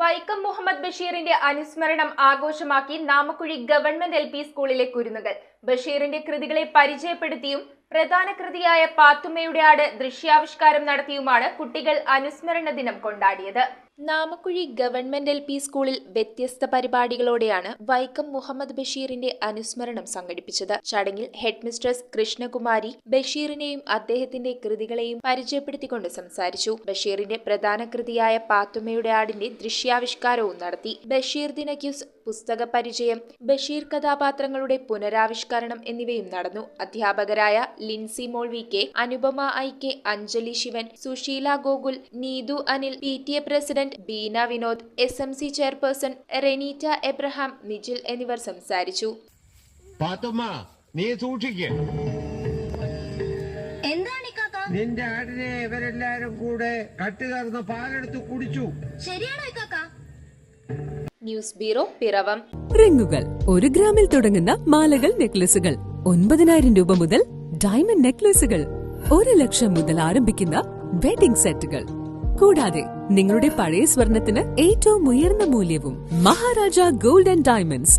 വൈക്കം മുഹമ്മദ് ബഷീറിന്റെ അനുസ്മരണം ആഘോഷമാക്കി നാമക്കുഴി government LP സ്കൂളിലെ കുരുന്നുകൾ. ബഷീറിന്റെ കൃതികളെ പരിചയപ്പെടുത്തിയും പ്രധാന കൃതിയായ പാത്തുമ്മയുടെ ആട് ദൃശ്യാവിഷ്കാരം നടത്തിയുമാണ് കുട്ടികൾ അനുസ്മരണ ദിനം കൊണ്ടാടിയത്. നാമക്കുഴി ഗവൺമെന്റ് LP സ്കൂളിൽ വ്യത്യസ്ത പരിപാടികളോടെയാണ് വൈക്കം മുഹമ്മദ് ബഷീറിന്റെ അനുസ്മരണം സംഘടിപ്പിച്ചത്. ചടങ്ങിൽ ഹെഡ് മിസ്ട്രസ് കൃഷ്ണകുമാരി ബഷീറിനെയും അദ്ദേഹത്തിന്റെ കൃതികളെയും പരിചയപ്പെടുത്തിക്കൊണ്ട് സംസാരിച്ചു. ബഷീറിന്റെ പ്രധാന കൃതിയായ പാത്തുമ്മയുടെ ആടിന്റെ ദൃശ്യാവിഷ്കാരവും നടത്തി. ബഷീർ ദിന ക്യൂസ്, പുസ്തക പരിചയം, ബഷീർ കഥാപാത്രങ്ങളുടെ പുനരാവിഷ്കരണം എന്നിവയും നടന്നു. അധ്യാപകരായ Lincy Mol VK, Anupama IK, Anjali Shivan, Susheela Gokul, Neethu Anil, PTA president Beena Vinod, SMC chairperson Renita Abraham, Nijil എന്നിവർ സംസാരിച്ചു. നിന്റെ ആടിനെ ഇവരെല്ലാരും കൂടെ കട്ടുകയർന്ന പാലെടുത്ത് കുടിച്ചു. ശരിയാണോ കാക്ക? News bureau, Piravam. റിങ്ങുകൾ 1 ഗ്രാമിൽ തുടങ്ങുന്ന മാലകൾ, നെക്ലസുകൾ 9,000 രൂപ മുതൽ ഡയമണ്ട് നെക്ലസുകൾ 1 ലക്ഷം മുതൽ ആരംഭിക്കുന്ന വെഡിംഗ് സെറ്റുകൾ. കൂടാതെ നിങ്ങളുടെ പഴയ സ്വർണത്തിന് ഏറ്റവും ഉയർന്ന മൂല്യവും. Maharaja gold and diamonds,